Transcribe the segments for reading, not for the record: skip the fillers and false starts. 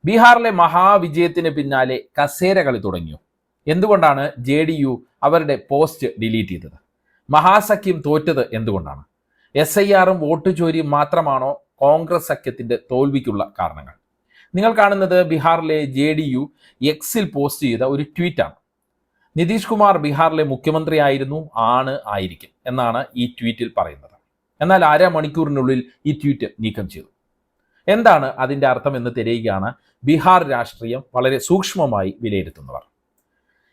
ബീഹാറിലെ മഹാവിജയത്തിന് പിന്നാലെ കസേര കളി തുടങ്ങിയോ? എന്തുകൊണ്ടാണ് JDU അവരുടെ പോസ്റ്റ് ഡിലീറ്റ് ചെയ്തത്? മഹാസഖ്യം തോറ്റത് എന്തുകൊണ്ടാണ്? SIRഉം വോട്ട് ചോരിയും മാത്രമാണോ കോൺഗ്രസ് സഖ്യത്തിന്റെ തോൽവിക്കുള്ള കാരണങ്ങൾ? നിങ്ങൾ കാണുന്നത് ബീഹാറിലെ JDU എക്സിൽ പോസ്റ്റ് ചെയ്ത ഒരു ട്വീറ്റാണ്. നിതീഷ് കുമാർ ബീഹാറിലെ മുഖ്യമന്ത്രി ആയിരിക്കും എന്നാണ് ഈ ട്വീറ്റിൽ പറയുന്നത്. എന്നാൽ മണിക്കൂറിനുള്ളിൽ ഈ ട്വീറ്റ് നീക്കം ചെയ്തു. എന്താണ് അതിൻ്റെ അർത്ഥം എന്ന് തിരയുകയാണ് ബീഹാർ രാഷ്ട്രീയം വളരെ സൂക്ഷ്മമായി വിലയിരുത്തുന്നവർ.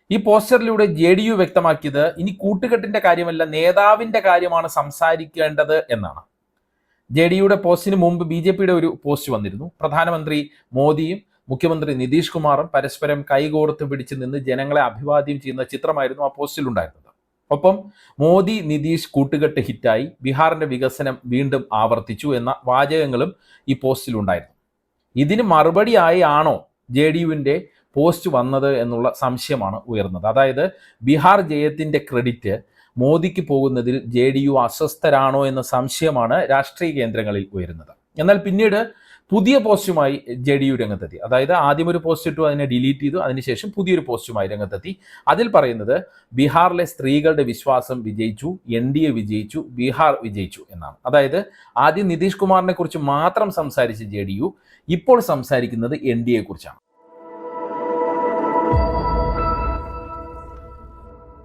ഈ പോസ്റ്ററിലൂടെ JDU വ്യക്തമാക്കിയത് ഇനി കൂട്ടുകെട്ടിന്റെ കാര്യമല്ല, നേതാവിന്റെ കാര്യമാണ് സംസാരിക്കേണ്ടത് എന്നാണ്. JDUയുടെ പോസ്റ്റിന് മുമ്പ് BJPയുടെ ഒരു പോസ്റ്റ് വന്നിരുന്നു. പ്രധാനമന്ത്രി മോദിയും മുഖ്യമന്ത്രി നിതീഷ് കുമാറും പരസ്പരം കൈകോർത്ത് പിടിച്ചു നിന്ന് ജനങ്ങളെ അഭിവാദ്യം ചെയ്യുന്ന ചിത്രമായിരുന്നു ആ പോസ്റ്റിൽ ഉണ്ടായിരുന്നത്. ഒപ്പം മോദി നിതീഷ് കൂട്ടുകെട്ട് ഹിറ്റായി, ബീഹാറിന്റെ വികസനം വീണ്ടും ആവർത്തിച്ചു എന്ന വാചകങ്ങളും ഈ പോസ്റ്റിൽ ഉണ്ടായിരുന്നു. ഇതിന് മറുപടിയായി JDUവിൻ്റെ പോസ്റ്റ് വന്നത് എന്നുള്ള സംശയമാണ് ഉയർന്നത്. അതായത് ബീഹാർ ജയത്തിന്റെ ക്രെഡിറ്റ് മോദിക്ക് പോകുന്നതിൽ JDU അസ്വസ്ഥരാണോ എന്ന സംശയമാണ് രാഷ്ട്രീയ കേന്ദ്രങ്ങളിൽ ഉയരുന്നത്. എന്നാൽ പിന്നീട് പുതിയ പോസ്റ്റുമായി JDU രംഗത്തെത്തി. അതായത് ആദ്യം ഒരു പോസ്റ്റ് ഇട്ടു, അതിനെ ഡിലീറ്റ് ചെയ്തു, അതിനുശേഷം പുതിയൊരു പോസ്റ്റുമായി രംഗത്തെത്തി. അതിൽ പറയുന്നത് ബീഹാറിലെ സ്ത്രീകളുടെ വിശ്വാസം വിജയിച്ചു, NDA വിജയിച്ചു, ബീഹാർ വിജയിച്ചു എന്നാണ്. അതായത് ആദ്യം നിതീഷ് കുമാറിനെ കുറിച്ച് മാത്രം സംസാരിച്ച JDU ഇപ്പോൾ സംസാരിക്കുന്നത് NDA കുറിച്ചാണ്.